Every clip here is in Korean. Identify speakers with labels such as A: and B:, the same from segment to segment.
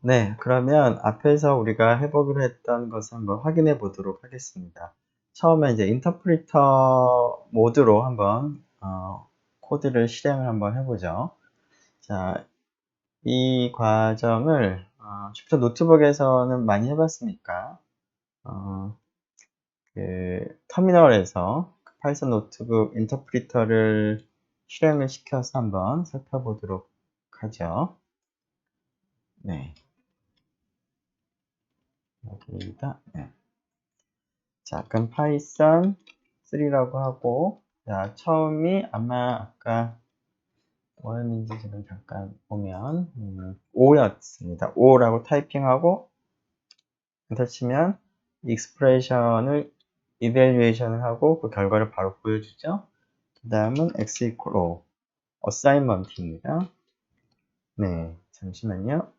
A: 네, 그러면 앞에서 우리가 해보기로 했던 것을 한번 확인해 보도록 하겠습니다. 처음에 이제 인터프리터 모드로 한번 코드를 실행을 한번 해보죠. 자, 이 과정을 슈퍼 노트북에서는 많이 해봤으니까 어, 터미널에서 파이썬 노트북 인터프리터를 실행을 시켜서 한번 살펴보도록 하죠. 네, 여기다. 네. 자, 그럼 파이썬 3라고 하고, 자, 처음이 아마 아까 뭐였는지 지금 잠깐 보면 5였습니다. 5라고 타이핑하고 엔터 치면 익스프레션을 이벨리에이션을 하고 그 결과를 바로 보여주죠. 그 다음은 x equal 5 어사인먼트입니다. 네, 잠시만요.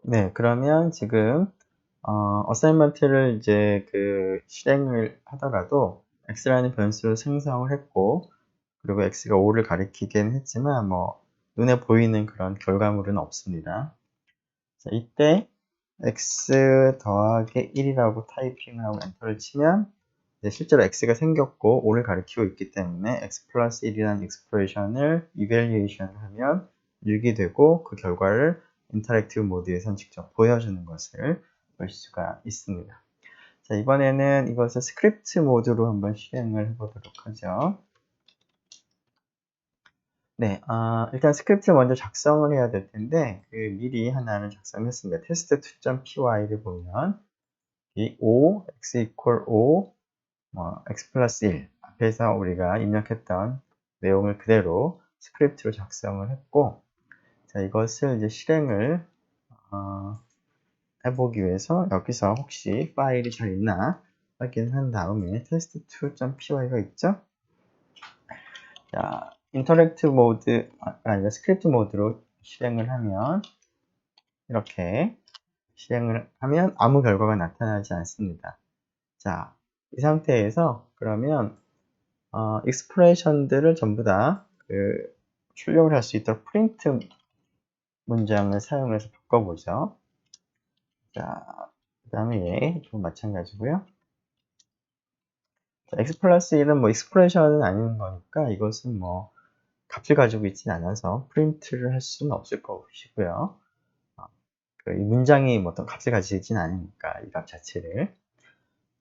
A: 네, 그러면 지금 어사인먼트를 이제 실행을 하더라도 x라는 변수를 생성을 했고, 그리고 x가 5를 가리키긴 했지만 뭐 눈에 보이는 그런 결과물은 없습니다. 자, 이때 x 더하기 1이라고 타이핑을 하고 엔터를 치면 이제 실제로 x가 생겼고 5를 가리키고 있기 때문에 x 플러스 1이라는 익스프레션을 이벨리에이션을 하면 6이 되고 그 결과를 인터랙티브 모드에선 직접 보여주는 것을 볼 수가 있습니다. 자, 이번에는 이것을 스크립트 모드로 한번 실행을 해보도록 하죠. 네, 일단 스크립트 먼저 작성을 해야 될 텐데 미리 하나를 작성했습니다. test2.py를 보면 이 5, x equal 5, x 플러스 1 앞에서 우리가 입력했던 내용을 그대로 스크립트로 작성을 했고, 자, 이것을 이제 실행을 해보기 위해서 여기서 혹시 파일이 잘 있나 확인한 다음에 test2.py가 있죠? 자, 인터랙티브 모드, 아니라 스크립트 모드로 실행을 하면 이렇게 실행을 하면 아무 결과가 나타나지 않습니다. 자, 이 상태에서 그러면 익스프레션들을 전부 다 출력을 할 수 있도록 프린트 문장을 사용해서 바꿔보죠. 자, 그 다음에 얘도 마찬가지고요. 자, x 플러스 1은 뭐 익스프레션은 아닌 거니까 이것은 뭐 값을 가지고 있진 않아서 프린트를 할 수는 없을 것이고요. 이 문장이 뭐 어떤 값을 가지고 있진 않으니까 이 값 자체를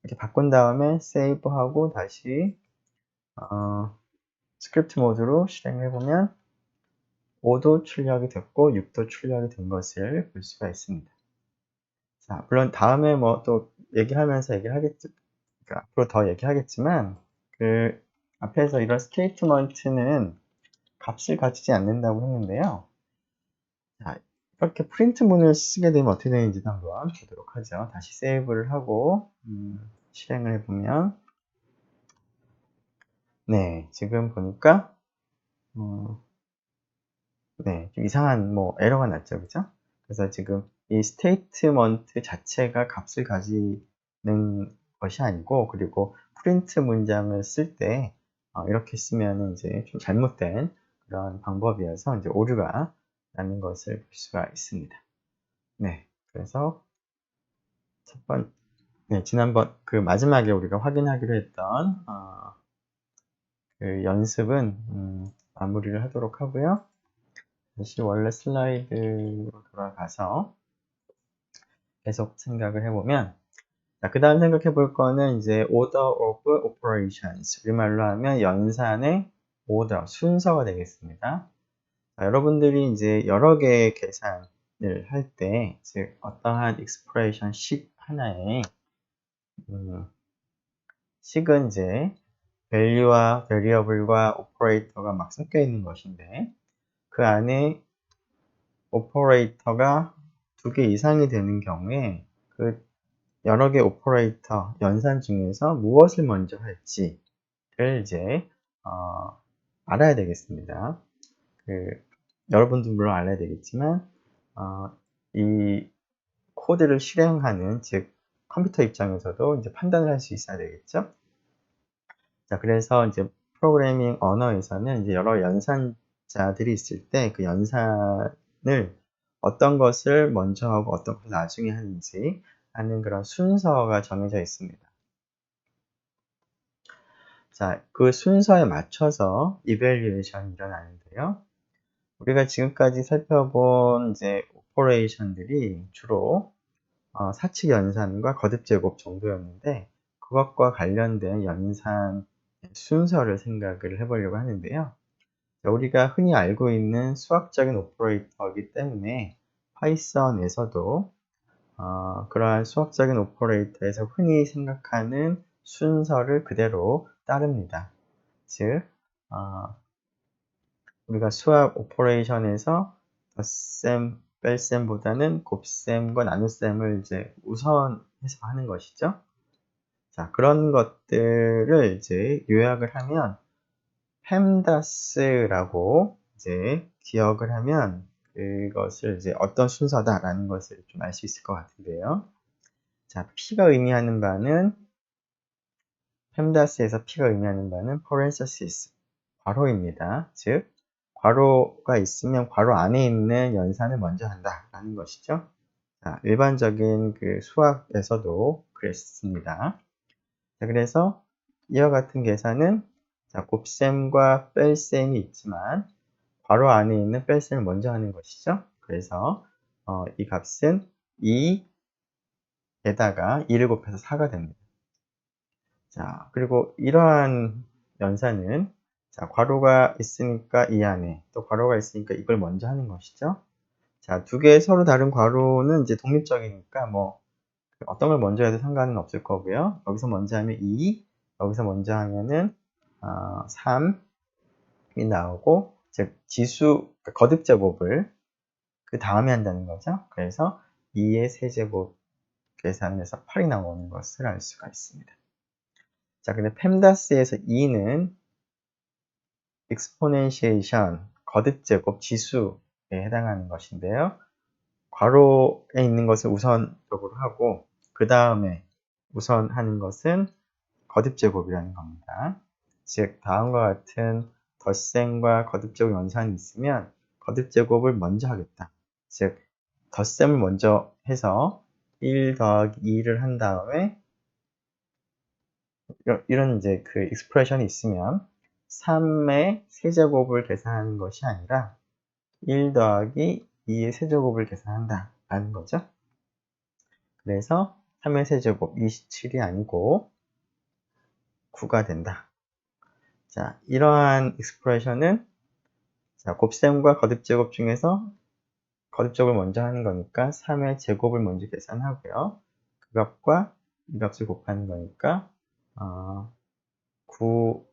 A: 이렇게 바꾼 다음에 세이브하고 다시 스크립트 모드로 실행을 해보면 5도 출력이 됐고 6도 출력이 된 것을 볼 수가 있습니다. 자, 물론 다음에 뭐 또 얘기하면서 얘기를 하겠지, 그러니까 앞으로 더 얘기하겠지만 앞에서 이런 스테이트먼트는 값을 가지지 않는다고 했는데요. 자, 이렇게 프린트문을 쓰게 되면 어떻게 되는지 한번 보도록 하죠. 다시 세이브를 하고 실행을 해보면 네, 지금 보니까 네, 좀 이상한 뭐 에러가 났죠, 그죠? 그래서 지금 이 스테이트먼트 자체가 값을 가지는 것이 아니고, 그리고 프린트 문장을 쓸 때 이렇게 쓰면 이제 좀 잘못된 그런 방법이어서 이제 오류가 나는 것을 볼 수가 있습니다. 네, 그래서 네, 지난번 마지막에 우리가 확인하기로 했던 연습은 마무리를 하도록 하고요. 다시 원래 슬라이드로 돌아가서 계속 생각을 해보면, 그 다음 생각해 볼 거는 이제 order of operations, 우리말로 하면 연산의 order, 순서가 되겠습니다. 자, 여러분들이 이제 여러 개의 계산을 할 때, 즉 어떠한 expression 식 하나에 식은 이제 value와 variable과 operator가 막 섞여 있는 것인데, 그 안에 오퍼레이터가 2개 이상이 되는 경우에 여러 개 오퍼레이터 연산 중에서 무엇을 먼저 할지를 이제 알아야 되겠습니다. 여러분도 물론 알아야 되겠지만 이 코드를 실행하는, 즉 컴퓨터 입장에서도 이제 판단을 할 수 있어야 되겠죠. 자, 그래서 이제 프로그래밍 언어에서는 이제 여러 연산 자들이 있을 때 그 연산을 어떤 것을 먼저 하고 어떤 것을 나중에 하는지 하는 그런 순서가 정해져 있습니다. 자, 그 순서에 맞춰서 이밸류에이션이 일어나는데요. 우리가 지금까지 살펴본 이제 오퍼레이션들이 주로 사칙 연산과 거듭 제곱 정도였는데 그것과 관련된 연산 순서를 생각을 해보려고 하는데요. 우리가 흔히 알고 있는 수학적인 오퍼레이터이기 때문에 파이썬에서도 그러한 수학적인 오퍼레이터에서 흔히 생각하는 순서를 그대로 따릅니다. 즉, 우리가 수학 오퍼레이션에서 덧셈, 뺄셈보다는 곱셈과 나눗셈을 이제 우선해서 하는 것이죠. 자, 그런 것들을 이제 요약을 하면 펜다스라고 이제 기억을 하면 그것을 이제 어떤 순서다라는 것을 좀 알 수 있을 것 같은데요. 자, P가 의미하는 바는 펜다스에서 P가 의미하는 바는 parenthesis, 괄호입니다. 즉, 괄호가 있으면 괄호 안에 있는 연산을 먼저 한다라는 것이죠. 자, 일반적인 그 수학에서도 그랬습니다. 자, 그래서 이와 같은 계산은 자, 곱셈과 뺄셈이 있지만 괄호 안에 있는 뺄셈을 먼저 하는 것이죠. 그래서 이 값은 2에다가 2를 곱해서 4가 됩니다. 자, 그리고 이러한 연산은 자, 괄호가 있으니까 이 안에 또 괄호가 있으니까 이걸 먼저 하는 것이죠. 자, 두 개의 서로 다른 괄호는 이제 독립적이니까 뭐 어떤 걸 먼저 해도 상관은 없을 거고요. 여기서 먼저 하면 2, 여기서 먼저 하면은 3이 나오고 즉 지수 그러니까 거듭 제곱을 그 다음에 한다는 거죠. 그래서 2의 세제곱 계산해서 8이 나오는 것을 알 수가 있습니다. 자, 근데 펜다스에서 2는 exponentiation, 거듭 제곱 지수에 해당하는 것인데요. 괄호에 있는 것을 우선적으로 하고 그 다음에 우선하는 것은 거듭 제곱이라는 겁니다. 즉 다음과 같은 덧셈과 거듭 제곱 연산이 있으면 거듭 제곱을 먼저 하겠다. 즉 덧셈을 먼저 해서 1 더하기 2를 한 다음에 이런 이제 그 익스프레션이 있으면 3의 세제곱을 계산하는 것이 아니라 1 더하기 2의 세제곱을 계산한다 라는 거죠. 그래서 3의 세제곱 27이 아니고 9가 된다. 자, 이러한 익스프레션은 자, 곱셈과 거듭제곱 중에서 거듭제곱을 먼저 하는 거니까 3의 제곱을 먼저 계산하고요. 그 값과 이 값을 곱하는 거니까 9,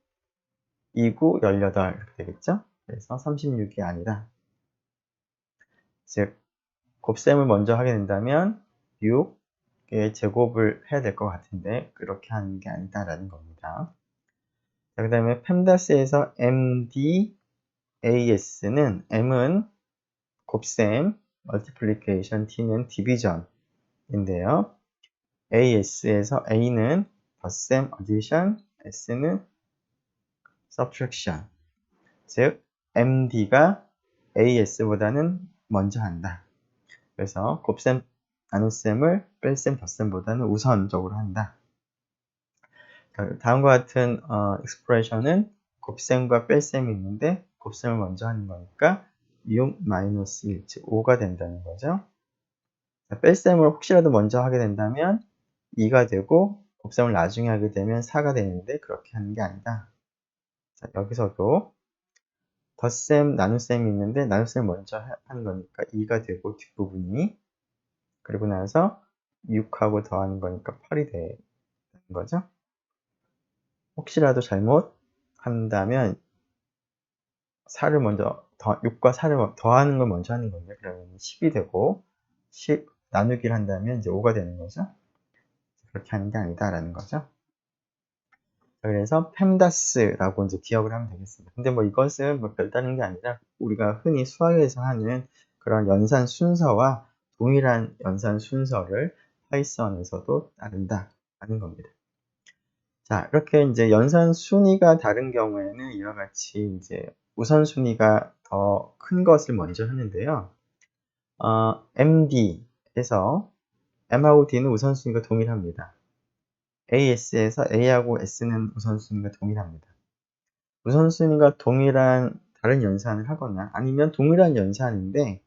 A: 29, 18 이렇게 되겠죠? 그래서 36이 아니라 즉 곱셈을 먼저 하게 된다면 6의 제곱을 해야 될 것 같은데 그렇게 하는 게 아니다라는 겁니다. 그 다음에 펜다스에서 MDAS는 M은 곱셈, multiplication, D는 division인데요. AS에서 A는 덧셈, addition, S는 subtraction. 즉, MD가 AS보다는 먼저 한다. 그래서 곱셈, 나눗셈을 뺄셈, 덧셈보다는 우선적으로 한다. 다음과 같은 expression은 곱셈과 뺄셈이 있는데 곱셈을 먼저 하는 거니까 6 마이너스 1, 즉 5가 된다는 거죠. 뺄셈을 혹시라도 먼저 하게 된다면 2가 되고 곱셈을 나중에 하게 되면 4가 되는데 그렇게 하는 게 아니다. 자, 여기서도 덧셈, 나눗셈이 있는데 나눗셈을 먼저 하는 거니까 2가 되고 뒷부분이 그리고 나서 6하고 더하는 거니까 8이 되는 거죠. 혹시라도 잘못 한다면 4를 먼저 6과 4를 더하는 걸 먼저 하는 건데 그러면 10이 되고 10 나누기를 한다면 이제 5가 되는 거죠. 그렇게 하는 게 아니다라는 거죠. 그래서 펜다스라고 이제 기억을 하면 되겠습니다. 근데 뭐 이것은 뭐 별다른 게 아니라 우리가 흔히 수학에서 하는 그런 연산 순서와 동일한 연산 순서를 파이썬에서도 따른다라는 겁니다. 자, 이렇게 이제 연산 순위가 다른 경우에는 이와 같이 이제 우선순위가 더 큰 것을 먼저 하는데요. MD에서 M하고 D는 우선순위가 동일합니다. AS에서 A하고 S는 우선순위가 동일합니다. 우선순위가 동일한 다른 연산을 하거나 아니면 동일한 연산인데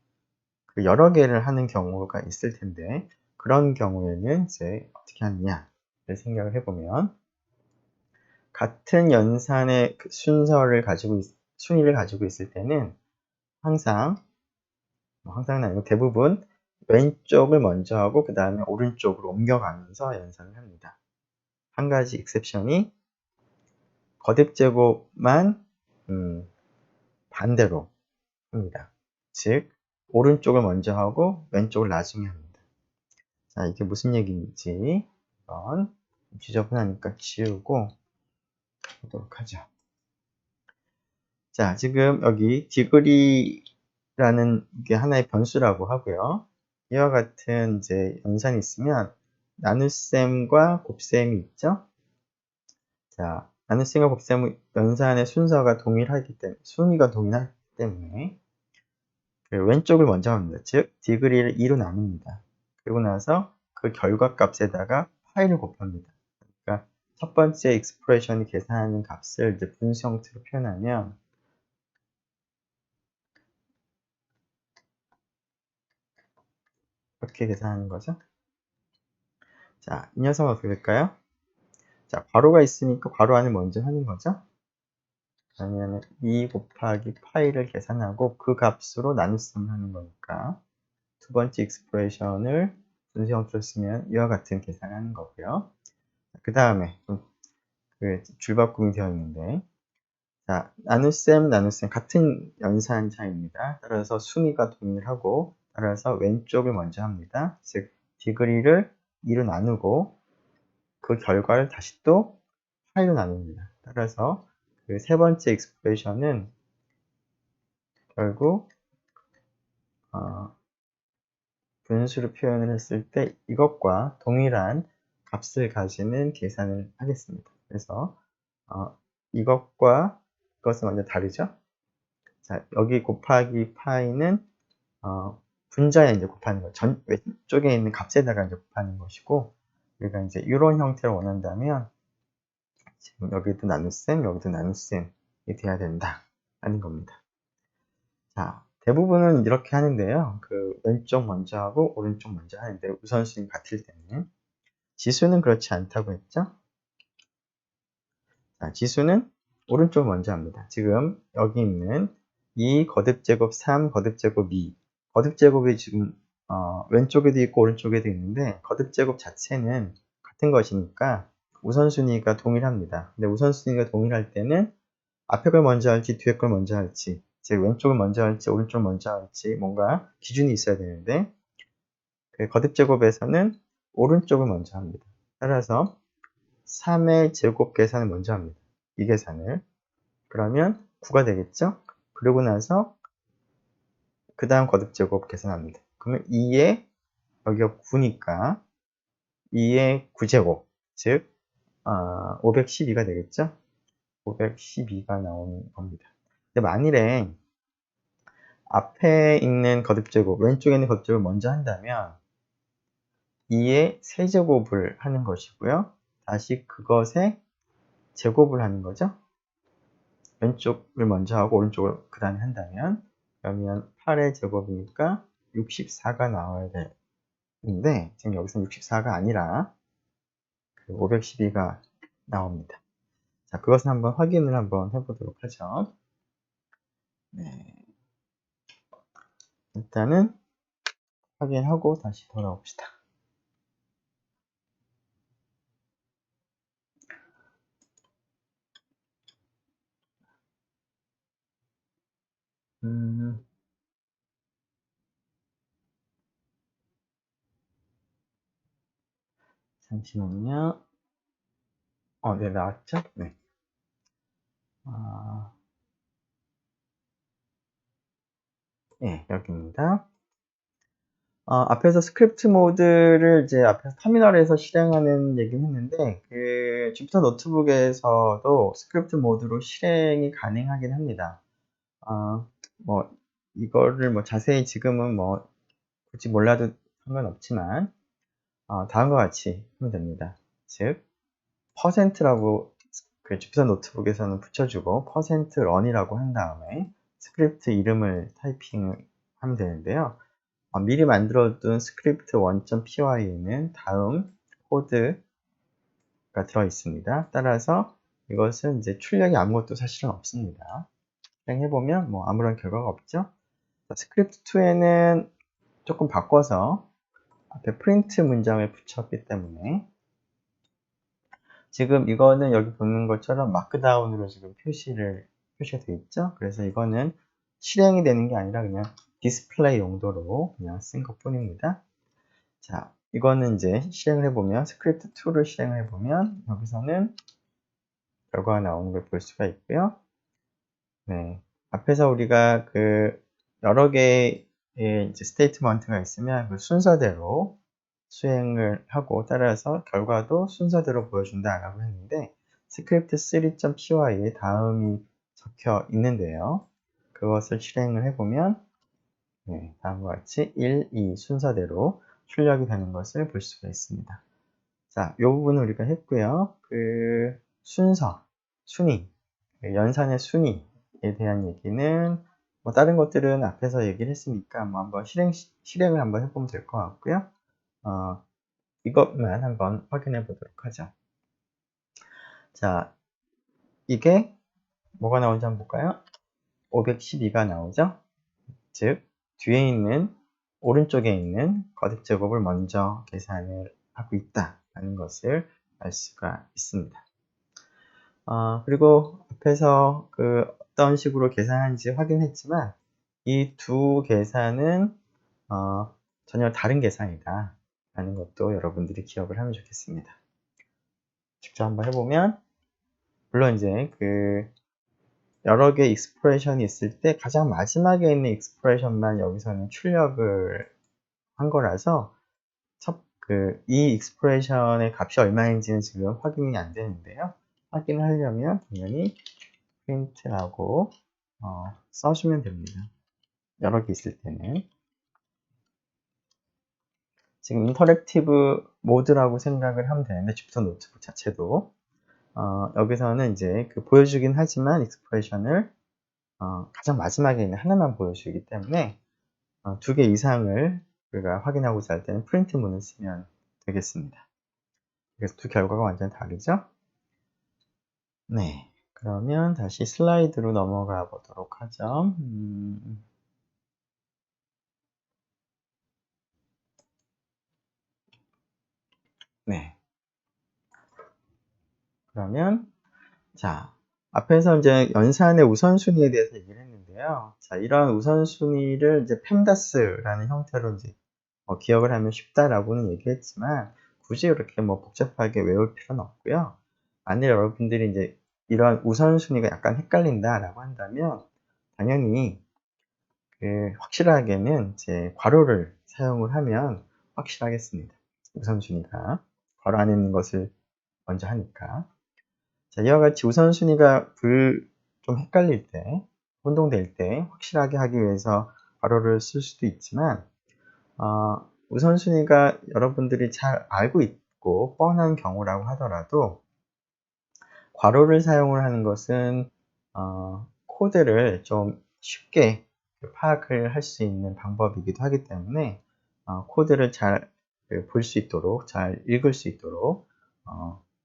A: 그 여러 개를 하는 경우가 있을 텐데 그런 경우에는 이제 어떻게 하느냐를 생각을 해보면 같은 연산의 그 순위를 가지고 있을 때는 항상은 아니고 대부분 왼쪽을 먼저 하고 그 다음에 오른쪽으로 옮겨가면서 연산을 합니다. 한 가지 익셉션이 거듭제곱만 반대로 합니다. 즉 오른쪽을 먼저 하고 왼쪽을 나중에 합니다. 자, 이게 무슨 얘기인지 한번 지저분하니까 지우고 보도록 하죠. 자, 지금 여기 디그리라는 게 하나의 변수라고 하고요. 이와 같은 이제 연산이 있으면 나눗셈과 곱셈이 있죠. 자, 나눗셈과 곱셈 연산의 순서가 동일하기 때문에 순위가 동일하기 때문에 왼쪽을 먼저 합니다. 즉 디그리를 2로 나눕니다. 그리고 나서 그 결과값에다가 파이를 곱합니다. 그러니까 첫 번째 익스프레션이 계산하는 값을 이제 분수 형태로 표현하면 어떻게 계산하는 거죠? 자, 이 녀석을 어떻게 될까요? 자, 괄호가 있으니까 괄호 안을 먼저 하는 거죠. 그러면 2 곱하기 파이를 계산하고 그 값으로 나눗셈을 하는 거니까 두 번째 익스프레션을 분수 형태로 쓰면 이와 같은 계산을 하는 거고요. 그 다음에 줄바꿈이 되어 있는데 자, 나눗셈 같은 연산자입니다. 따라서 순위가 동일하고 따라서 왼쪽을 먼저 합니다. 즉 디그리를 2로 나누고 그 결과를 다시 또 파이로 나눕니다. 따라서 그 세 번째 익스프레션은 결국 분수로 표현을 했을 때 이것과 동일한 값을 가지는 계산을 하겠습니다. 그래서 이것과 이것은 완전 다르죠? 자, 여기 곱하기 파이는 분자에 이제 곱하는 거, 왼쪽에 있는 값에다가 이제 곱하는 것이고, 우리가 이제 이런 형태를 원한다면 지금 여기도 나눗셈, 여기도 나눗셈이 돼야 된다 하는 겁니다. 자, 대부분은 이렇게 하는데요. 그 왼쪽 먼저 하고 오른쪽 먼저 하는데 우선순위 같을 때는 지수는 그렇지 않다고 했죠? 자, 지수는 오른쪽 먼저 합니다. 지금 여기 있는 2 거듭제곱 3 거듭제곱 2 거듭제곱이 지금 왼쪽에도 있고 오른쪽에도 있는데 거듭제곱 자체는 같은 것이니까 우선순위가 동일합니다. 근데 우선순위가 동일할 때는 앞에 걸 먼저 할지 뒤에 걸 먼저 할지 즉 왼쪽을 먼저 할지 오른쪽을 먼저 할지 뭔가 기준이 있어야 되는데 그 거듭제곱에서는 오른쪽을 먼저 합니다. 따라서 3의 제곱 계산을 먼저 합니다. 이 계산을. 그러면 9가 되겠죠? 그러고 나서 그 다음 거듭제곱 계산합니다. 그러면 2에 여기가 9니까 2의 9제곱 즉 512가 되겠죠? 512가 나오는 겁니다. 근데 만일에 앞에 있는 거듭제곱, 왼쪽에 있는 거듭제곱을 먼저 한다면 2의 세제곱을 하는 것이고요. 다시 그것에 제곱을 하는 거죠. 왼쪽을 먼저 하고 오른쪽을 그 다음에 한다면 그러면 8의 제곱이니까 64가 나와야 되는데 지금 여기서는 64가 아니라 512가 나옵니다. 자, 그것은 한번 확인을 한번 해보도록 하죠. 네. 일단은 확인하고 다시 돌아옵시다. 잠시만요. 네, 나왔죠? 네. 네, 여기입니다. 앞에서 스크립트 모드를 이제 앞에서 터미널에서 실행하는 얘기를 했는데, 그 주피터 노트북에서도 스크립트 모드로 실행이 가능하긴 합니다. 뭐 이거를 뭐 자세히 지금은 뭐 굳이 몰라도 상관없지만 다음과 같이 하면 됩니다. 즉 퍼센트라고 그 주피터 노트북에서는 붙여주고 %run이라고 한 다음에 스크립트 이름을 타이핑하면 되는데요. 미리 만들어둔 스크립트 1.py에는 다음 코드가 들어 있습니다. 따라서 이것은 이제 출력이 아무것도 사실은 없습니다. 실행해보면 뭐 아무런 결과가 없죠. 스크립트 2에는 조금 바꿔서 앞에 프린트 문장을 붙였기 때문에 지금 이거는 여기 보는 것처럼 마크다운으로 지금 표시가 되어 있죠. 그래서 이거는 실행이 되는 게 아니라 그냥 디스플레이 용도로 그냥 쓴 것 뿐입니다. 자, 이거는 이제 실행을 해보면 스크립트 2를 실행을 해보면 여기서는 결과가 나오는 걸 볼 수가 있고요. 네, 앞에서 우리가 그 여러 개의 이제 스테이트먼트가 있으면 그 순서대로 수행을 하고 따라서 결과도 순서대로 보여준다라고 했는데 스크립트 3.py에 다음이 적혀 있는데요. 그것을 실행을 해보면 네, 다음과 같이 1, 2 순서대로 출력이 되는 것을 볼 수가 있습니다. 자, 이 부분은 우리가 했고요. 그 순위, 연산의 순위에 대한 얘기는 뭐 다른 것들은 앞에서 얘기를 했으니까 뭐 한번 실행을 한번 해보면 될 것 같고요. 이것만 한번 확인해 보도록 하죠. 자, 이게 뭐가 나오는지 한번 볼까요? 512가 나오죠? 즉, 뒤에 있는 오른쪽에 있는 거듭 제곱을 먼저 계산을 하고 있다라는 것을 알 수가 있습니다. 그리고 앞에서 그 어떤 식으로 계산하는지 확인했지만 이 두 계산은 전혀 다른 계산이다 라는 것도 여러분들이 기억을 하면 좋겠습니다. 직접 한번 해보면 물론 이제 그 여러 개의 익스프레션이 있을 때 가장 마지막에 있는 익스프레션만 여기서는 출력을 한 거라서 이 익스프레션의 값이 얼마인지는 지금 확인이 안 되는데요. 확인을 하려면 당연히 print라고 써주면 됩니다. 여러 개 있을 때는 지금 인터랙티브 모드라고 생각을 하면 되는데 주피터 노트북 자체도 여기서는 이제 그 보여주긴 하지만 익스프레션을 가장 마지막에 있는 하나만 보여주기 때문에 2개 이상을 우리가 확인하고자 할 때는 프린트 문을 쓰면 되겠습니다. 그래서 두 결과가 완전 다르죠? 네. 그러면 다시 슬라이드로 넘어가 보도록 하죠. 네. 그러면 자, 앞에서 이제 연산의 우선순위에 대해서 얘기를 했는데요. 자, 이런 우선순위를 이제 펜다스라는 형태로 이제 기억을 하면 쉽다라고는 얘기했지만 굳이 이렇게 뭐 복잡하게 외울 필요는 없고요. 만약 여러분들이 이제 이런 우선순위가 약간 헷갈린다라고 한다면 당연히 그 확실하게는 이제 괄호를 사용을 하면 확실하겠습니다. 우선순위가 괄호 안에 있는 것을 먼저 하니까. 자, 이와 같이 우선순위가 좀 헷갈릴 때, 혼동될 때 확실하게 하기 위해서 괄호를 쓸 수도 있지만 우선순위가 여러분들이 잘 알고 있고 뻔한 경우라고 하더라도 괄호를 사용을 하는 것은 코드를 좀 쉽게 파악을 할 수 있는 방법이기도 하기 때문에 코드를 잘 볼 수 있도록, 잘 읽을 수 있도록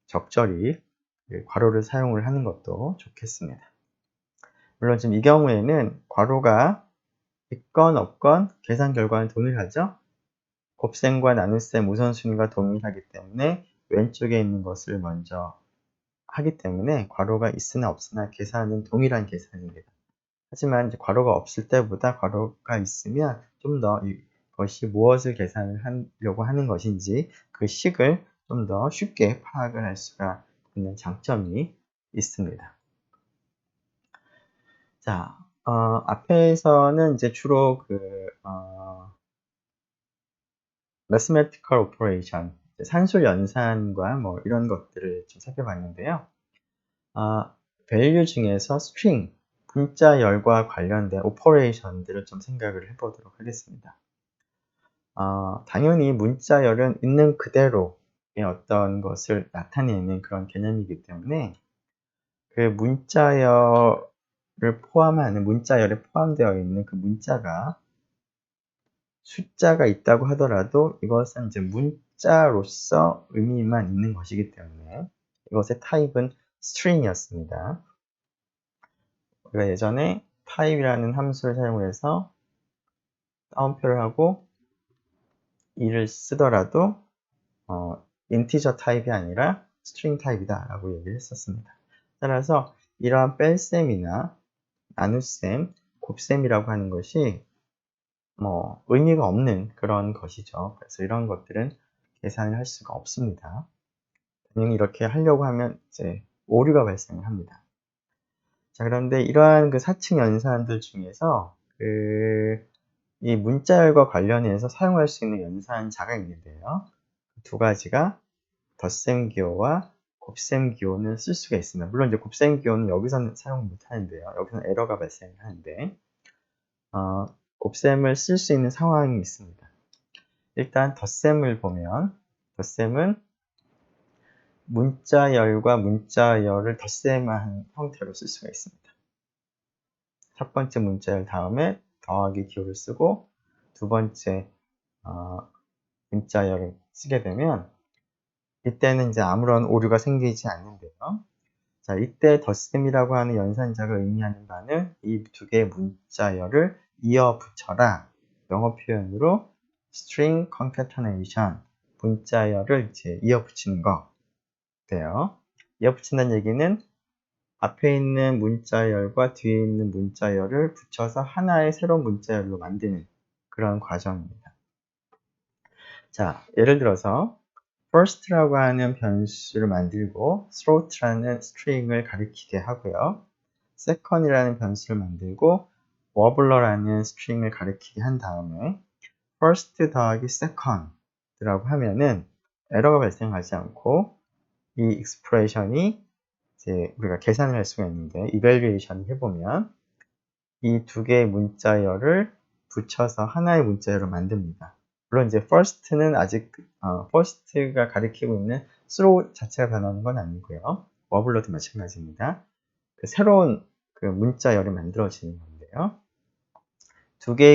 A: 적절히 괄호를 사용을 하는 것도 좋겠습니다. 물론 지금 이 경우에는 괄호가 있건 없건 계산 결과는 동일하죠. 곱셈과 나눗셈 우선순위가 동일하기 때문에 왼쪽에 있는 것을 먼저 하기 때문에 괄호가 있으나 없으나 계산은 동일한 계산입니다. 하지만 이제 괄호가 없을 때보다 괄호가 있으면 좀 더 이것이 무엇을 계산을 하려고 하는 것인지 그 식을 좀 더 쉽게 파악을 할 수가 있는 장점이 있습니다. 자, 앞에서는 이제 주로 mathematical operation, 산술 연산과 뭐 이런 것들을 좀 살펴봤는데요. value 중에서 string, 문자열과 관련된 오퍼레이션들을 좀 생각을 해보도록 하겠습니다. 당연히 문자열은 있는 그대로의 어떤 것을 나타내는 그런 개념이기 때문에 그 문자열을 포함하는 문자열에 포함되어 있는 그 문자가 숫자가 있다고 하더라도 이것은 이제 문자로서 의미만 있는 것이기 때문에 이것의 타입은 string이었습니다. 우리가 예전에 타입이라는 함수를 사용해서 따옴표를 하고 이를 쓰더라도 인티저 타입이 아니라 스트링 타입이다 라고 얘기를 했었습니다. 따라서 이러한 뺄셈이나 나눗셈, 곱셈이라고 하는 것이 의미가 없는 그런 것이죠. 그래서 이런 것들은 계산을 할 수가 없습니다. 당연히 이렇게 하려고 하면 이제 오류가 발생을 합니다. 자, 그런데 이러한 그 사칙 연산들 중에서 이 문자열과 관련해서 사용할 수 있는 연산자가 있는데요. 두 가지가 덧셈 기호와 곱셈 기호는 쓸 수가 있습니다. 물론 이제 곱셈 기호는 여기서는 사용 못 하는데요. 여기서는 에러가 발생을 하는데, 곱셈을 쓸 수 있는 상황이 있습니다. 일단 덧셈을 보면, 덧셈은 문자열과 문자열을 덧셈한 형태로 쓸 수가 있습니다. 첫 번째 문자열 다음에 더하기 기호를 쓰고, 두 번째 문자열을 쓰게 되면, 이때는 이제 아무런 오류가 생기지 않는데요. 자, 이때 덧셈이라고 하는 연산자가 의미하는 바는 이 두 개의 문자열을 이어 붙여라. 영어 표현으로 string concatenation, 문자열을 이제 이어 붙이는 거예요. 이어 붙인다는 얘기는 앞에 있는 문자열과 뒤에 있는 문자열을 붙여서 하나의 새로운 문자열로 만드는 그런 과정입니다. 자, 예를 들어서 first라고 하는 변수를 만들고 throughout라는 string을 가리키게 하고요. second이라는 변수를 만들고 wobbler라는 string을 가리키게 한 다음에 first 더하기 second라고 하면은 에러가 발생하지 않고 이 expression이 이제 우리가 계산을 할 수가 있는데 evaluation 해보면 이 두 개의 문자열을 붙여서 하나의 문자열을 만듭니다. 물론 이제 first는 아직 first가 가리키고 있는 through 자체가 변하는 건 아니고요. 워블러도 마찬가지입니다. 새로운 그 문자열이 만들어지는 건데요.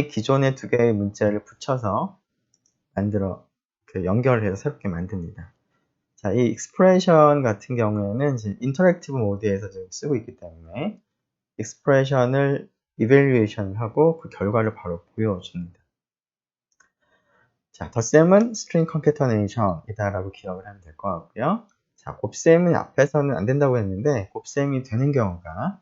A: 기존의 두 개의 문자열을 붙여서 연결을 해서 새롭게 만듭니다. 자, 이 expression 같은 경우에는 지금 인터랙티브 모드에서 지금 쓰고 있기 때문에 expression을 evaluation 하고 그 결과를 바로 보여줍니다. 자, 덧셈은 string concatenation 이다라고 기억을 하면 될 것 같고요. 자, 곱셈은 앞에서는 안 된다고 했는데 곱셈이 되는 경우가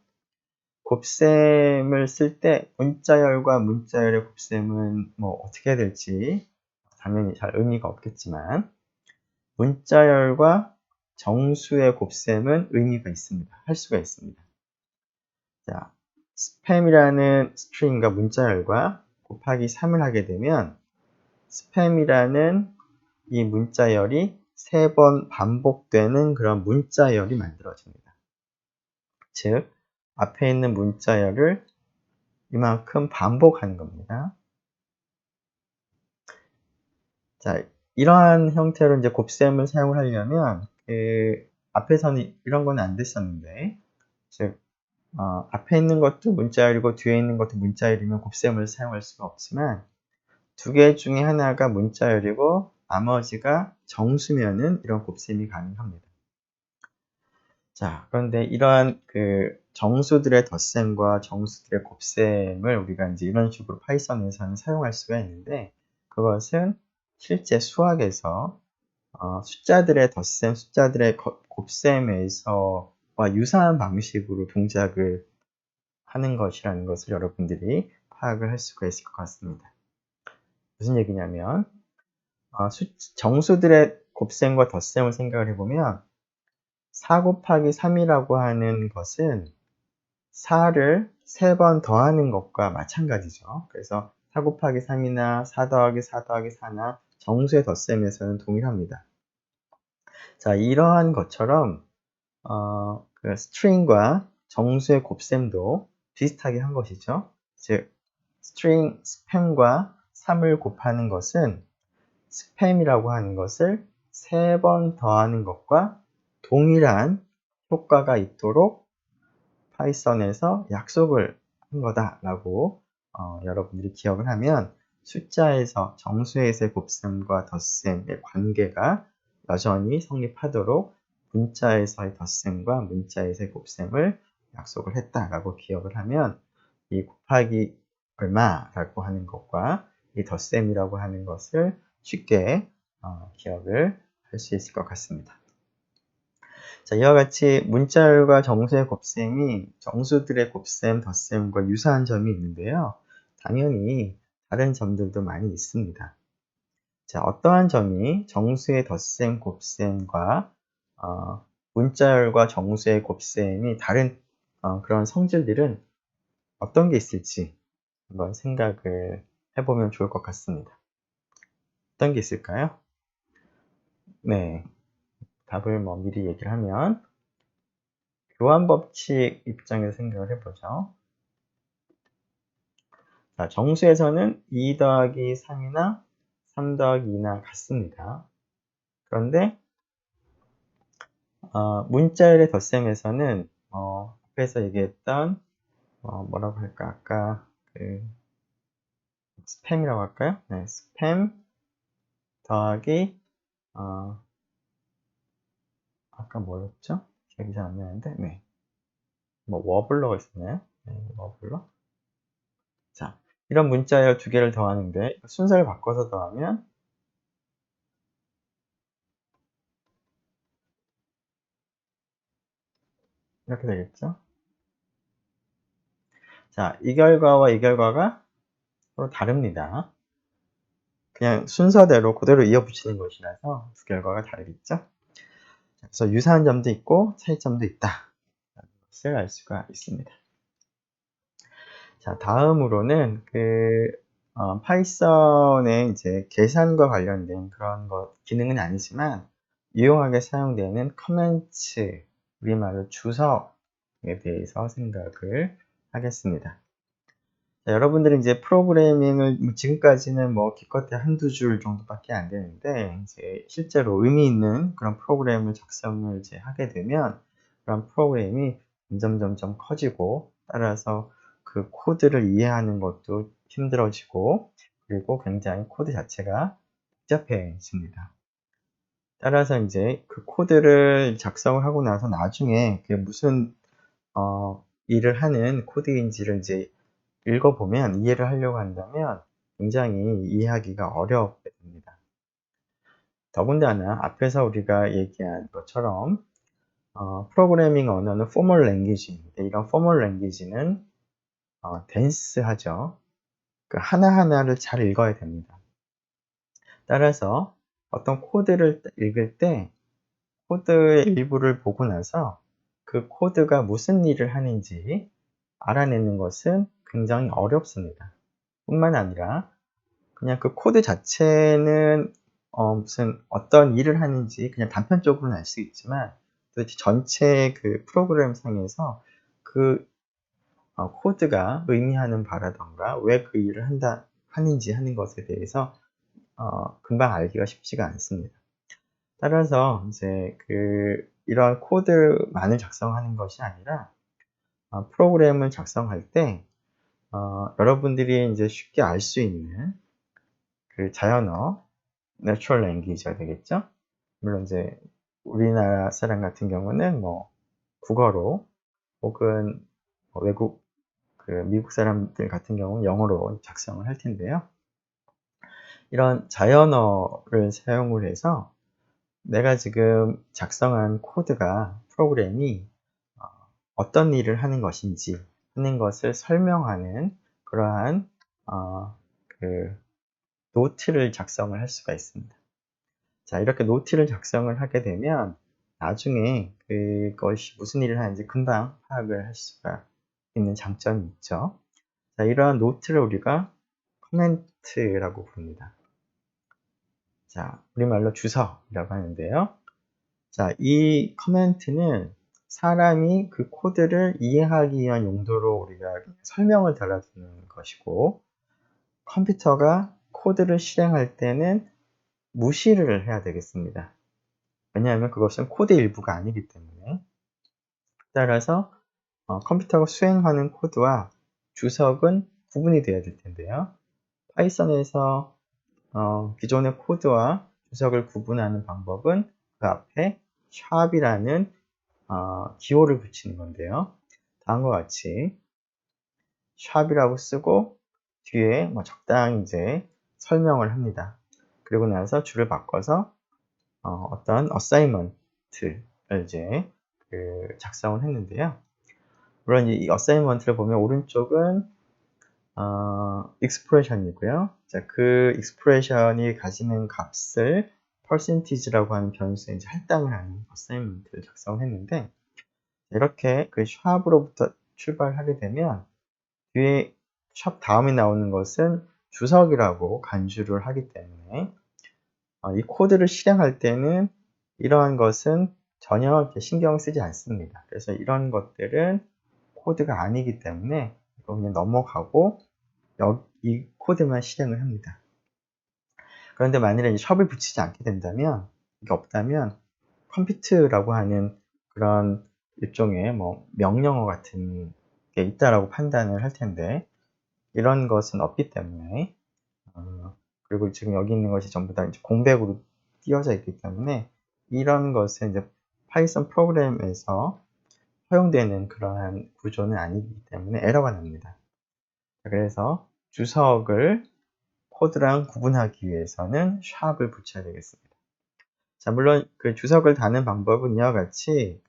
A: 곱셈을 쓸 때 문자열과 문자열의 곱셈은 어떻게 해야 될지 당연히 잘 의미가 없겠지만 문자열과 정수의 곱셈은 의미가 있습니다. 할 수가 있습니다. 자, spam이라는 스트링과 문자열과 곱하기 3을 하게 되면 spam이라는 이 문자열이 3번 반복되는 그런 문자열이 만들어집니다. 즉, 앞에 있는 문자열을 이만큼 반복하는 겁니다. 자, 이러한 형태로 이제 곱셈을 사용을 하려면 앞에서는 이런 건 안 됐었는데, 즉 앞에 있는 것도 문자열이고 뒤에 있는 것도 문자열이면 곱셈을 사용할 수가 없지만 두 개 중에 하나가 문자열이고 나머지가 정수면은 이런 곱셈이 가능합니다. 자, 그런데 이러한 정수들의 덧셈과 정수들의 곱셈을 우리가 이제 이런 식으로 파이썬에서는 사용할 수가 있는데 그것은 실제 수학에서 숫자들의 덧셈, 숫자들의 곱셈에서와 유사한 방식으로 동작을 하는 것이라는 것을 여러분들이 파악을 할 수가 있을 것 같습니다. 무슨 얘기냐면 정수들의 곱셈과 덧셈을 생각을 해보면 4 곱하기 3이라고 하는 것은 4를 3번 더하는 것과 마찬가지죠. 그래서 4 곱하기 3이나 4 더하기 4 더하기 4나 정수의 덧셈에서는 동일합니다. 자, 이러한 것처럼 스트링과 정수의 곱셈도 비슷하게 한 것이죠. 즉, string spam과 3을 곱하는 것은 spam이라고 하는 것을 3번 더하는 것과 동일한 효과가 있도록 파이썬에서 약속을 한 거다라고 여러분들이 기억을 하면 숫자에서 정수에서의 곱셈과 덧셈의 관계가 여전히 성립하도록 문자에서의 덧셈과 문자에서의 곱셈을 약속을 했다라고 기억을 하면 이 곱하기 얼마라고 하는 것과 이 덧셈이라고 하는 것을 쉽게 기억을 할 수 있을 것 같습니다. 자, 이와 같이 문자열과 정수의 곱셈이 정수들의 곱셈, 덧셈과 유사한 점이 있는데요. 당연히 다른 점들도 많이 있습니다. 자, 어떠한 점이 정수의 덧셈, 곱셈과 문자열과 정수의 곱셈이 다른 그런 성질들은 어떤 게 있을지 한번 생각을 해보면 좋을 것 같습니다. 어떤 게 있을까요? 네, 답을 미리 얘기를 하면 교환 법칙 입장에서 생각을 해보죠. 자, 정수에서는 2 더하기 3이나 3 더하기 2나 같습니다. 그런데 문자열의 덧셈에서는 앞에서 얘기했던 뭐라고 할까? 아까 그 스팸이라고 할까요? 네, 스팸 더하기 아까 뭐였죠? 기억이 잘 안 나는데, 네, 뭐 워블러가 있었나요? 네, 워블러. 자, 이런 문자열 두 개를 더하는데 순서를 바꿔서 더하면 이렇게 되겠죠? 자, 이 결과와 이 결과가 서로 다릅니다. 그냥 순서대로 그대로 이어붙이는 것이라서 두 결과가 다르겠죠? 그래서 유사한 점도 있고 차이점도 있다. 라는 것을 알 수가 있습니다. 자, 다음으로는 파이썬의 이제 계산과 관련된 그런 기능은 아니지만 유용하게 사용되는 커멘트, 우리말로 주석에 대해서 생각을 하겠습니다. 자, 여러분들이 이제 프로그래밍을 지금까지는 기껏해 한두 줄 정도밖에 안 되는데 이제 실제로 의미 있는 그런 프로그램을 작성을 이제 하게 되면 그런 프로그램이 점점 커지고 따라서 그 코드를 이해하는 것도 힘들어지고 그리고 굉장히 코드 자체가 복잡해집니다. 따라서 이제 그 코드를 작성을 하고 나서 나중에 그게 무슨 일을 하는 코드인지를 이제 읽어보면 이해를 하려고 한다면 굉장히 이해하기가 어렵게 됩니다. 더군다나 앞에서 우리가 얘기한 것처럼 프로그래밍 언어는 포멀 랭귀지인데 이런 포멀 랭귀지는 덴스하죠. 그 하나하나를 잘 읽어야 됩니다. 따라서 어떤 코드를 읽을 때 코드의 일부를 보고 나서 그 코드가 무슨 일을 하는지 알아내는 것은 굉장히 어렵습니다. 뿐만 아니라 그냥 그 코드 자체는 무슨 어떤 일을 하는지 그냥 단편적으로는 알 수 있지만 도대체 전체 그 프로그램 상에서 그 코드가 의미하는 바라던가 왜 그 일을 하는지 하는 것에 대해서 금방 알기가 쉽지가 않습니다. 따라서 이제 이런 코드만을 작성하는 것이 아니라 프로그램을 작성할 때 여러분들이 이제 쉽게 알 수 있는 그 자연어, Natural Language가 되겠죠. 물론 이제 우리나라 사람 같은 경우는 국어로 혹은 외국 미국 사람들 같은 경우는 영어로 작성을 할 텐데요. 이런 자연어를 사용을 해서 내가 지금 작성한 코드가 프로그램이 어떤 일을 하는 것인지 하는 것을 설명하는 그러한 노트를 작성을 할 수가 있습니다. 자, 이렇게 노트를 작성을 하게 되면 나중에 그것이 무슨 일을 하는지 금방 파악을 할 수가 있는 장점이 있죠. 자, 이러한 노트를 우리가 코멘트라고 부릅니다. 자, 우리말로 주석이라고 하는데요. 자, 이 코멘트는 사람이 그 코드를 이해하기 위한 용도로 우리가 설명을 달아주는 것이고, 컴퓨터가 코드를 실행할 때는 무시를 해야 되겠습니다. 왜냐하면 그것은 코드의 일부가 아니기 때문에. 따라서 컴퓨터가 수행하는 코드와 주석은 구분이 되어야 될 텐데요. 파이썬에서 기존의 코드와 주석을 구분하는 방법은 그 앞에 샵이라는 기호를 붙이는 건데요. 다음과 같이 샵이라고 쓰고 뒤에 적당히 이제 설명을 합니다. 그리고 나서 줄을 바꿔서 어떤 어사이먼트를 이제 작성을 했는데요. 물론 이 어사이먼트를 보면 오른쪽은 expression이고요. 자, 그 expression이 가지는 값을 percentage라고 하는 변수에 이제 할당을 하는 어사이먼트를 작성을 했는데, 이렇게 그 샵으로부터 출발하게 되면 뒤에 샵 다음에 나오는 것은 주석이라고 간주를 하기 때문에 이 코드를 실행할 때는 이러한 것은 전혀 신경 쓰지 않습니다. 그래서 이런 것들은 코드가 아니기 때문에 이거 그냥 넘어가고 이 코드만 실행을 합니다. 그런데 만일에 샵을 붙이지 않게 된다면, 이게 없다면 컴퓨트라고 하는 그런 일종의 명령어 같은 게 있다라고 판단을 할 텐데, 이런 것은 없기 때문에 그리고 지금 여기 있는 것이 전부 다 이제 공백으로 띄워져 있기 때문에 이런 것은 이제 파이썬 프로그램에서 허용되는 그러한 구조는 아니기 때문에 에러가 납니다. 그래서 주석을 코드랑 구분하기 위해서는 샵을 붙여야 되겠습니다. 자, 물론 그 주석을 다는 방법은 이와 같이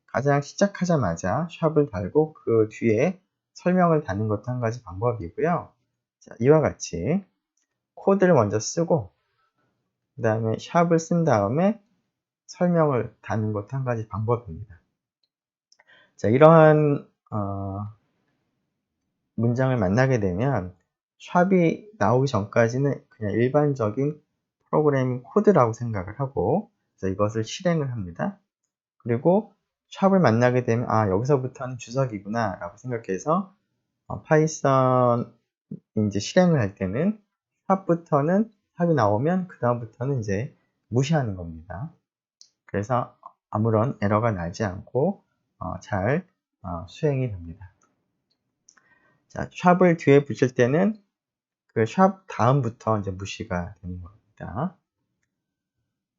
A: 가장 시작하자마자 샵을 달고 그 뒤에 설명을 다는 것도 한 가지 방법이고요. 자, 이와 같이 코드를 먼저 쓰고 그 다음에 샵을 쓴 다음에 설명을 다는 것도 한 가지 방법입니다. 자, 이러한 문장을 만나게 되면 샵이 나오기 전까지는 그냥 일반적인 프로그래밍 코드라고 생각을 하고, 그래서 이것을 실행을 합니다. 그리고 샵을 만나게 되면 여기서부터는 주석이구나 라고 생각해서 파이썬 이제 실행을 할 때는 샵부터는 샵이 나오면 그 다음부터는 이제 무시하는 겁니다. 그래서 아무런 에러가 나지 않고 잘 수행이 됩니다. 자, 샵을 뒤에 붙일 때는 그 샵 다음부터 이제 무시가 되는 겁니다.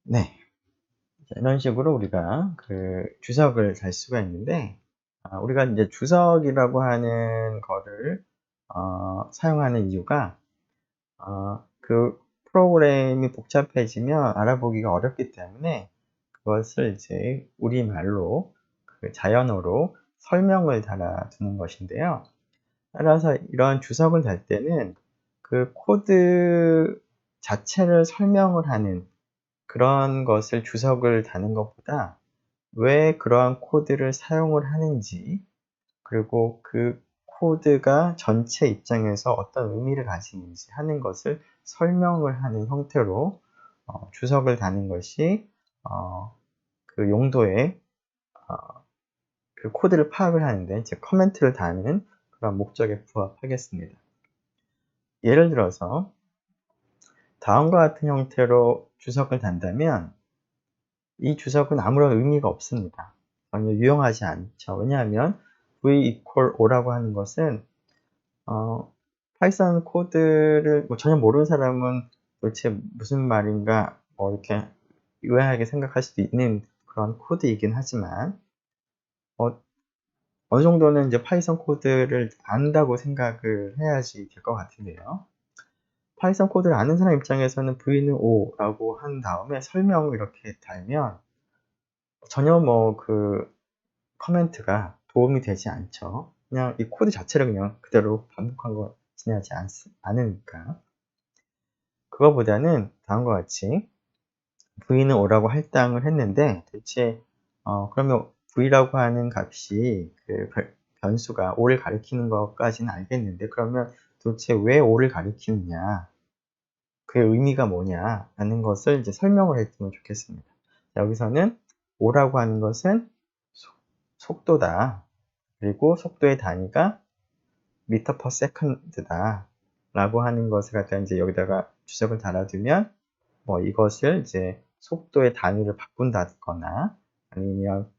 A: 네. 자, 이런 식으로 우리가 그 주석을 달 수가 있는데, 우리가 이제 주석이라고 하는 거를 사용하는 이유가 그 프로그램이 복잡해지면 알아보기가 어렵기 때문에 그것을 이제 우리말로 그 자연어로 설명을 달아두는 것인데요. 따라서 이런 주석을 달 때는 그 코드 자체를 설명을 하는 그런 것을 주석을 다는 것보다 왜 그러한 코드를 사용을 하는지, 그리고 그 코드가 전체 입장에서 어떤 의미를 가지는지 하는 것을 설명을 하는 형태로 주석을 다는 것이 그 용도의 그 코드를 파악을 하는데, 즉 커멘트를 다는 그런 목적에 부합하겠습니다. 예를 들어서 다음과 같은 형태로 주석을 단다면 이 주석은 아무런 의미가 없습니다. 전혀 유용하지 않죠. 왜냐하면 v=o라고 하는 것은 파이썬 코드를 전혀 모르는 사람은 도대체 무슨 말인가 이렇게 의아하게 생각할 수도 있는 그런 코드이긴 하지만 어느 정도는 이제 파이썬 코드를 안다고 생각을 해야지 될 것 같은데요. 파이썬 코드를 아는 사람 입장에서는 v는 o라고 한 다음에 설명을 이렇게 달면 전혀 그 커멘트가 도움이 되지 않죠. 그냥 이 코드 자체를 그냥 그대로 반복한 거 지나지 않으니까. 그거보다는 다음과 같이 v는 o라고 할당을 했는데, 대체 그러면 v라고 하는 값이 그 변수가 o를 가리키는 것까지는 알겠는데, 그러면 도대체 왜 o를 가리키느냐, 그의 의미가 뭐냐 라는 것을 이제 설명을 해주면 좋겠습니다. 여기서는 o라고 하는 것은 속도다. 그리고 속도의 단위가 미터 퍼 세컨드다. 라고 하는 것을 갖다 이제 여기다가 주석을 달아두면 뭐 이것을 이제 속도의 단위를 바꾼다거나 아니면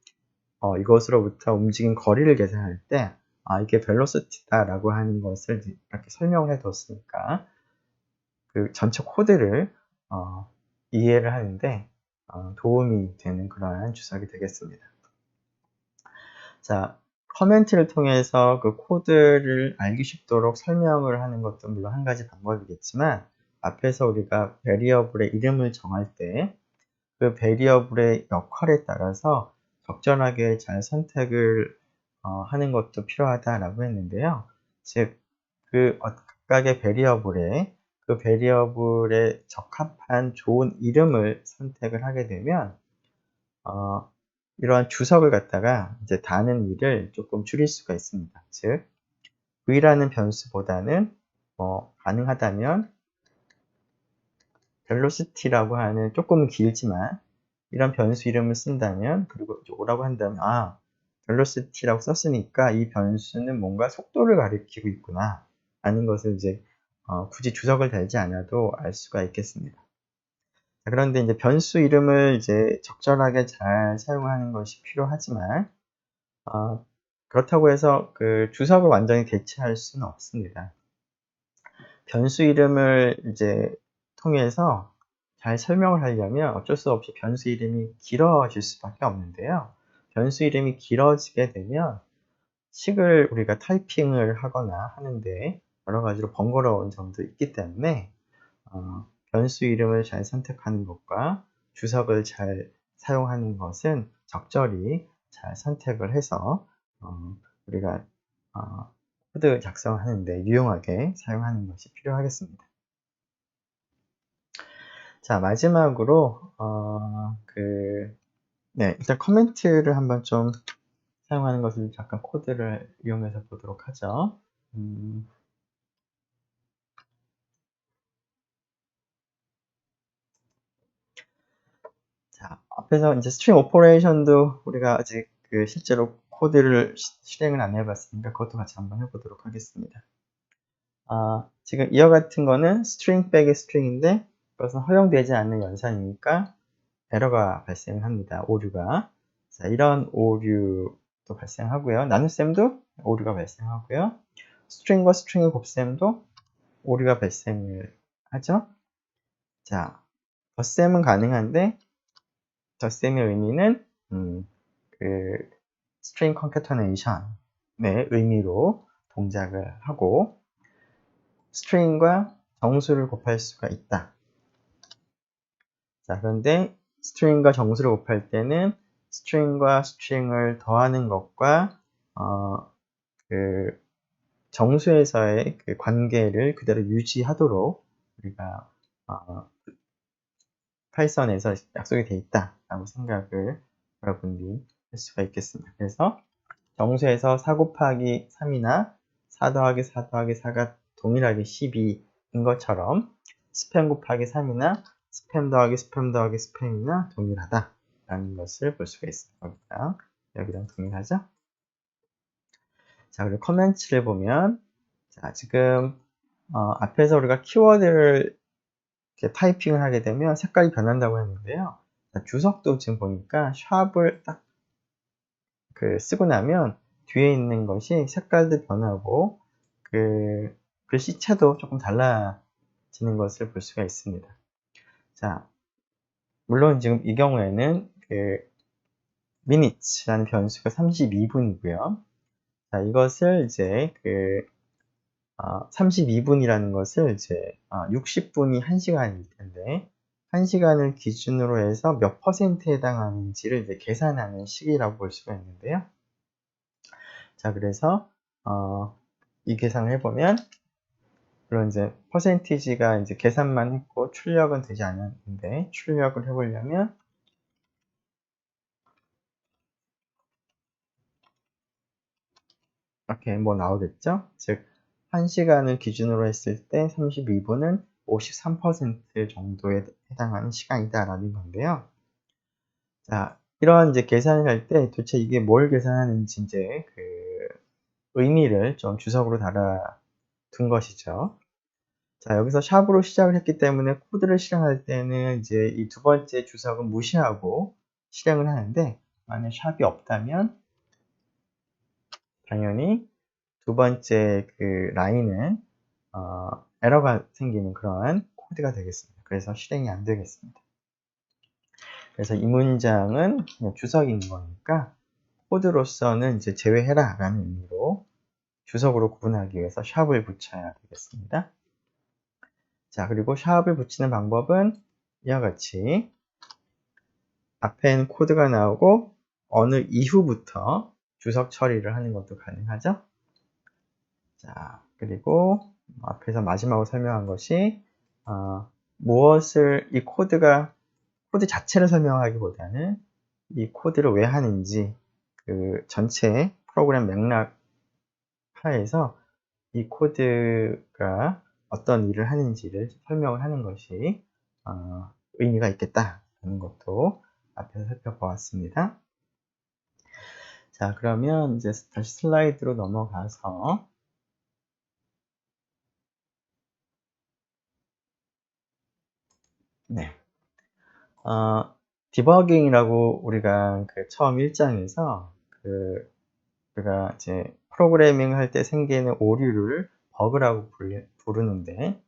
A: 이것으로부터 움직인 거리를 계산할 때 이게 벨로시티다라고 하는 것을 이렇게 설명을 해뒀으니까 그 전체 코드를 이해를 하는데 도움이 되는 그러한 주석이 되겠습니다. 자, 커멘트를 통해서 그 코드를 알기 쉽도록 설명을 하는 것도 물론 한 가지 방법이겠지만 앞에서 우리가 베리어블의 이름을 정할 때 그 베리어블의 역할에 따라서 적절하게 잘 선택을 하는 것도 필요하다라고 했는데요. 즉, 그 각각의 그 베리어블에 적합한 좋은 이름을 선택을 하게 되면 이러한 주석을 갖다가 이제 다는 일을 조금 줄일 수가 있습니다. 즉, v라는 변수보다는 가능하다면 velocity라고 하는 조금 길지만 이런 변수 이름을 쓴다면 그리고 오라고 한다면 velocity라고 썼으니까 이 변수는 뭔가 속도를 가리키고 있구나 하는 것을 이제 굳이 주석을 달지 않아도 알 수가 있겠습니다. 자, 그런데 이제 변수 이름을 이제 적절하게 잘 사용하는 것이 필요하지만 그렇다고 해서 그 주석을 완전히 대체할 수는 없습니다. 변수 이름을 이제 통해서 잘 설명을 하려면 어쩔 수 없이 변수 이름이 길어질 수밖에 없는데요. 변수 이름이 길어지게 되면 식을 우리가 타이핑을 하거나 하는데 여러 가지로 번거로운 점도 있기 때문에 변수 이름을 잘 선택하는 것과 주석을 잘 사용하는 것은 적절히 잘 선택을 해서 우리가 코드 작성하는데 유용하게 사용하는 것이 필요하겠습니다. 자, 마지막으로 일단 커멘트를 한번 좀 사용하는 것을 잠깐 코드를 이용해서 보도록 하죠. 자, 앞에서 이제 스트링 오퍼레이션도 우리가 아직 실제로 코드를 실행을 안 해봤으니까 그것도 같이 한번 해보도록 하겠습니다. 지금 이와 같은 거는 스트링 백의 스트링인데 그것은 허용되지 않는 연산이니까 에러가 발생합니다. 오류가. 자, 이런 오류도 발생하고요. 나눗셈도 오류가 발생하고요. 스트링과 스트링의 곱셈도 오류가 발생을 하죠. 자, 덧셈은 가능한데 덧셈의 의미는 그 string concatenation의 의미로 동작을 하고 string과 정수를 곱할 수가 있다. 자, 그런데 string과 정수를 곱할 때는 string과 string을 더하는 것과 그 정수에서의 그 관계를 그대로 유지하도록 우리가 파이썬에서 약속이 되어 있다라고 생각을 여러분들이 할 수가 있겠습니다. 그래서 정수에서 4 곱하기 3이나 4 더하기 4 더하기 4가 동일하게 12인 것처럼 스팸 곱하기 3이나 스팸 더하기 스팸 더하기 스팸이나 동일하다라는 것을 볼 수가 있습니다. 여기랑 동일하죠? 자, 그리고 커멘트를 보면 자, 지금 앞에서 우리가 키워드를 이렇게 타이핑을 하게 되면 색깔이 변한다고 했는데요. 자, 주석도 지금 보니까 샵을 딱 쓰고 나면 뒤에 있는 것이 색깔도 변하고 그 글씨체도 조금 달라지는 것을 볼 수가 있습니다. 자, 물론 지금 이 경우에는 minutes라는 변수가 32분이고요. 자, 이것을 이제 32분이라는 것을 이제 60분이 1시간일 텐데 1시간을 기준으로 해서 몇 퍼센트에 해당하는지를 이제 계산하는 식이라고 볼 수가 있는데요. 자, 그래서 이 계산을 해보면 물론 이제 퍼센티지가 이제 계산만 했고 출력은 되지 않았는데 출력을 해보려면 이렇게 뭐 나오겠죠? 즉 1시간을 기준으로 했을 때 32분은 53% 정도에 해당하는 시간이다 라는 건데요. 자, 이런 이제 계산을 할 때 도대체 이게 뭘 계산하는지 이제 그 의미를 좀 주석으로 달아둔 것이죠. 자, 여기서 샵으로 시작을 했기 때문에 코드를 실행할 때는 이제 이 두 번째 주석은 무시하고 실행을 하는데, 만약 샵이 없다면 당연히 두 번째 그 라인은 에러가 생기는 그러한 코드가 되겠습니다. 그래서 실행이 안 되겠습니다. 그래서 이 문장은 그냥 주석인 거니까 코드로서는 이제 제외해라 라는 의미로 주석으로 구분하기 위해서 샵을 붙여야 되겠습니다. 자, 그리고 샵을 붙이는 방법은 이와 같이 앞에는 코드가 나오고 어느 이후부터 주석 처리를 하는 것도 가능하죠. 자, 그리고 앞에서 마지막으로 설명한 것이 무엇을 이 코드 자체를 설명하기보다는 이 코드를 왜 하는지 그 전체 프로그램 맥락 하에서 이 코드가 어떤 일을 하는지를 설명을 하는 것이 의미가 있겠다는 것도 앞에서 살펴보았습니다. 자, 그러면 이제 다시 슬라이드로 넘어가서 네. 디버깅이라고 우리가 그 처음 1장에서 우리가 이제 프로그래밍 할 때 생기는 오류를 버그라고 부르는데,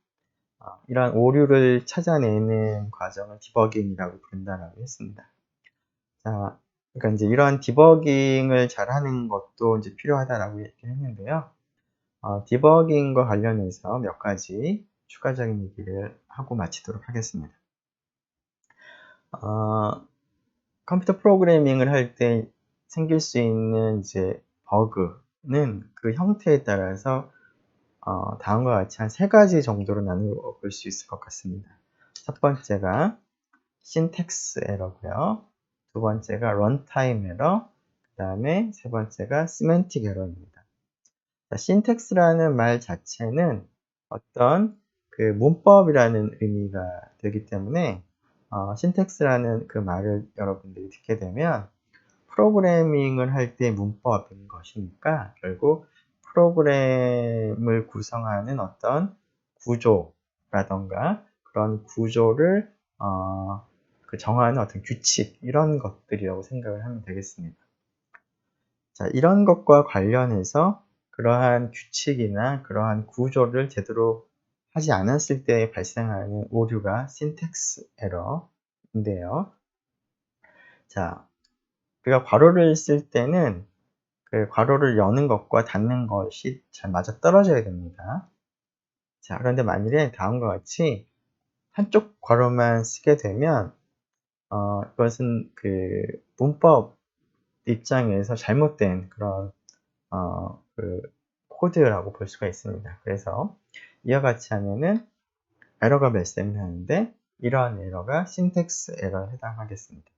A: 이러한 오류를 찾아내는 과정을 디버깅이라고 부른다라고 했습니다. 자, 그러니까 이제 이러한 디버깅을 잘하는 것도 이제 필요하다라고 얘기를 했는데요. 디버깅과 관련해서 몇 가지 추가적인 얘기를 하고 마치도록 하겠습니다. 컴퓨터 프로그래밍을 할 때 생길 수 있는 이제 버그는 그 형태에 따라서 다음과 같이 한 3가지 정도로 나누어 볼 수 있을 것 같습니다. 첫 번째가 신텍스 에러고요. 두 번째가 런타임 에러, 그 다음에 세 번째가 시멘틱 에러입니다. 신텍스라는 말 자체는 어떤 그 문법이라는 의미가 되기 때문에 신텍스라는 그 말을 여러분들이 듣게 되면 프로그래밍을 할 때 문법인 것이니까 결국 프로그램을 구성하는 어떤 구조라던가 그런 구조를 그 정하는 어떤 규칙, 이런 것들이라고 생각을 하면 되겠습니다. 자, 이런 것과 관련해서 그러한 규칙이나 그러한 구조를 제대로 하지 않았을 때 발생하는 오류가 신텍스 에러인데요. 자, 우리가 괄호를 쓸 때는 그 괄호를 여는 것과 닫는 것이 잘 맞아 떨어져야 됩니다. 자, 그런데 만일에 다음과 같이 한쪽 괄호만 쓰게 되면 이것은 그 문법 입장에서 잘못된 그런 그 코드라고 볼 수가 있습니다. 그래서 이와 같이 하면은 에러가 발생을 하는데, 이러한 에러가 신텍스 에러에 해당하겠습니다.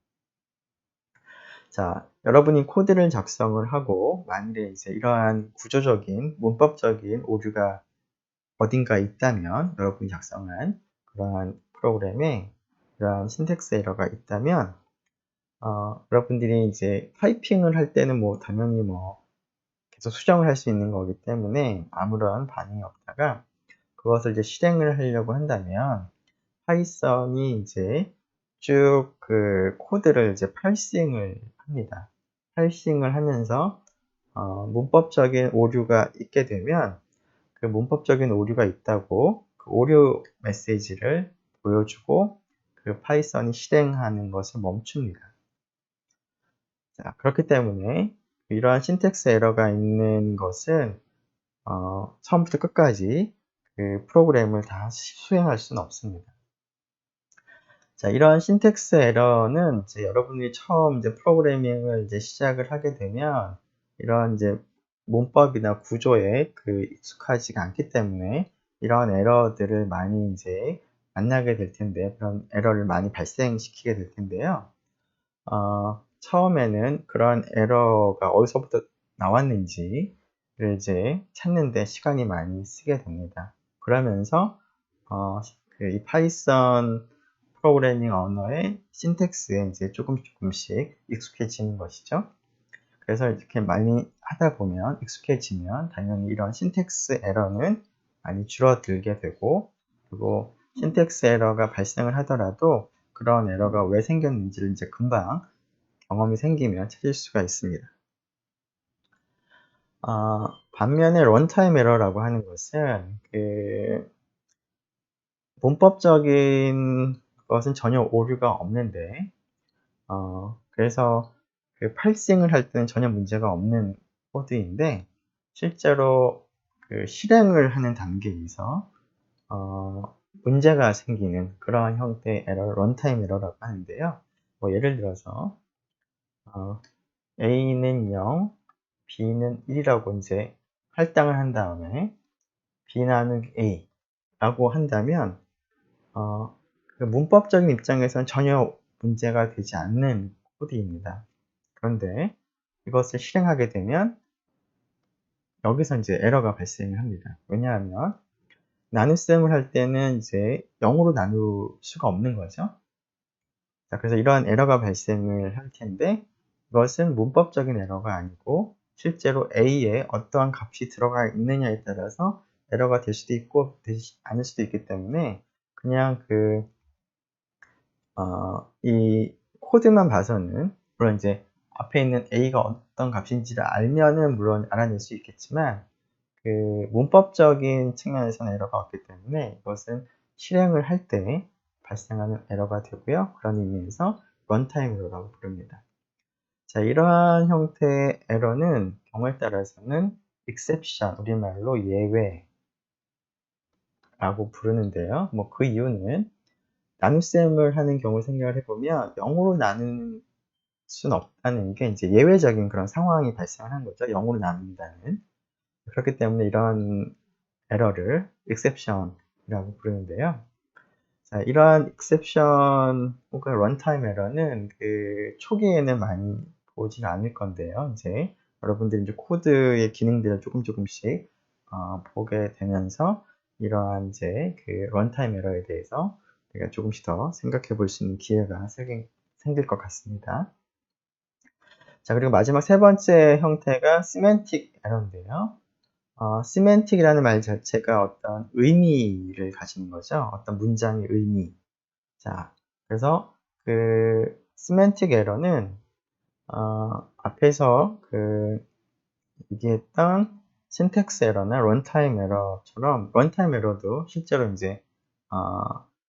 A: 자, 여러분이 코드를 작성을 하고 만일에 이제 이러한 구조적인 문법적인 오류가 어딘가 있다면, 여러분이 작성한 그러한 프로그램에 이러한 신텍스 에러가 있다면 여러분들이 이제 타이핑을 할 때는 당연히 계속 수정을 할 수 있는 거기 때문에 아무런 반응이 없다가, 그것을 이제 실행을 하려고 한다면 파이썬이 이제 쭉 그 코드를 이제 팔싱을 합니다. 팔싱을 하면서 문법적인 오류가 있게 되면 그 문법적인 오류가 있다고 그 오류 메시지를 보여주고 그 파이썬이 실행하는 것을 멈춥니다. 자, 그렇기 때문에 이러한 신텍스 에러가 있는 것은 처음부터 끝까지 그 프로그램을 다 수행할 수는 없습니다. 자, 이러한 신텍스 에러는 이제 여러분이 처음 이제 프로그래밍을 이제 시작을 하게 되면 이러한 이제 문법이나 구조에 익숙하지가 않기 때문에 이러한 에러들을 많이 이제 만나게 될 텐데, 그런 에러를 많이 발생시키게 될 텐데요. 처음에는 그런 에러가 어디서부터 나왔는지를 이제 찾는데 시간이 많이 쓰게 됩니다. 그러면서 이 파이썬 프로그래밍 언어의 신텍스에 이제 조금씩 익숙해지는 것이죠. 그래서 이렇게 많이 하다 보면, 익숙해지면 당연히 이런 신텍스 에러는 많이 줄어들게 되고, 그리고 신텍스 에러가 발생을 하더라도 그런 에러가 왜 생겼는지를 이제 금방 경험이 생기면 찾을 수가 있습니다. 반면에 런타임 에러라고 하는 것은 문법적인 것은 전혀 오류가 없는데, 그래서 팔싱을 할 때는 전혀 문제가 없는 코드인데, 실제로 실행을 하는 단계에서 문제가 생기는 그러한 형태의 에러, 런타임 에러라고 하는데요. 뭐 예를 들어서 A는 0, B는 1이라고 이제 할당을 한 다음에 B 나누기 A라고 한다면 문법적인 입장에서는 전혀 문제가 되지 않는 코드입니다. 그런데 이것을 실행하게 되면 여기서 이제 에러가 발생을 합니다. 왜냐하면 나눗셈을 할 때는 이제 0으로 나눌 수가 없는 거죠. 자, 그래서 이러한 에러가 발생을 할 텐데, 이것은 문법적인 에러가 아니고 실제로 A에 어떠한 값이 들어가 있느냐에 따라서 에러가 될 수도 있고 되지 않을 수도 있기 때문에, 그냥 이 코드만 봐서는, 물론 이제 앞에 있는 A가 어떤 값인지를 알면은 물론 알아낼 수 있겠지만, 문법적인 측면에서는 에러가 없기 때문에 이것은 실행을 할 때 발생하는 에러가 되고요. 그런 의미에서 런타임 에러라고 부릅니다. 자, 이러한 형태의 에러는 경우에 따라서는 exception, 우리말로 예외라고 부르는데요. 뭐 그 이유는 나눗셈을 하는 경우 생각을 해보면 0으로 나누는 수는 없다는 게 이제 예외적인 그런 상황이 발생하는 거죠. 0으로 나눈다는. 그렇기 때문에 이런 에러를 exception이라고 부르는데요. 자, 이러한 exception 혹은 runtime 에러는 초기에는 많이 보지 않을 건데요. 이제 여러분들이 이제 코드의 기능들을 조금씩 보게 되면서 이러한 이제 runtime 에러에 대해서 우리가 조금씩 더 생각해 볼 수 있는 기회가 생길 것 같습니다. 자, 그리고 마지막 세 번째 형태가 semantic 에러인데요. 시멘틱이라는 말 자체가 어떤 의미를 가지는 거죠. 어떤 문장의 의미. 자, 그래서 시멘틱 에러는 앞에서 얘기했던 신텍스 에러나 런타임 에러처럼, 런타임 에러도 실제로 이제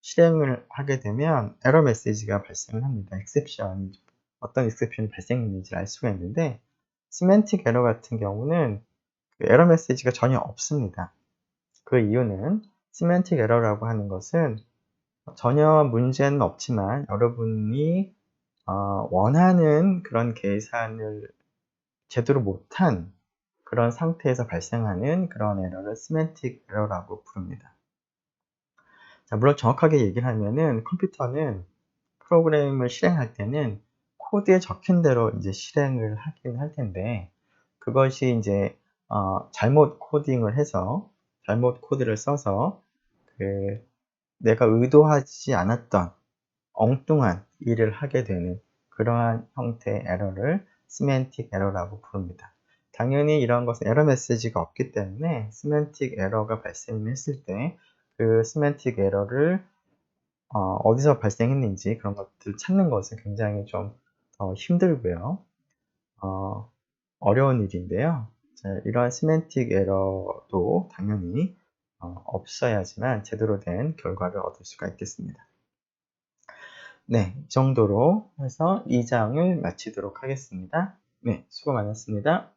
A: 실행을 하게 되면 에러 메시지가 발생을 합니다. exception, 어떤 exception이 발생했는지 알 수가 있는데, 시멘틱 에러 같은 경우는 에러 메시지가 전혀 없습니다. 그 이유는 시멘틱 에러라고 하는 것은 전혀 문제는 없지만 여러분이 원하는 그런 계산을 제대로 못한 그런 상태에서 발생하는 그런 에러를 시멘틱 에러라고 부릅니다. 자, 물론 정확하게 얘기를 하면은 컴퓨터는 프로그램을 실행할 때는 코드에 적힌 대로 이제 실행을 하긴 할 텐데, 그것이 이제 잘못 코딩을 해서 잘못 코드를 써서 내가 의도하지 않았던 엉뚱한 일을 하게 되는 그러한 형태의 에러를 시멘틱 에러라고 부릅니다. 당연히 이런 것은 에러 메시지가 없기 때문에 시멘틱 에러가 발생했을 때 그 시멘틱 에러를 어디서 발생했는지 그런 것들을 찾는 것은 굉장히 좀 힘들고요. 어려운 일인데요. 자, 이러한 시멘틱 에러도 당연히 없어야지만 제대로 된 결과를 얻을 수가 있겠습니다. 네, 이 정도로 해서 2장을 마치도록 하겠습니다. 네, 수고 많았습니다.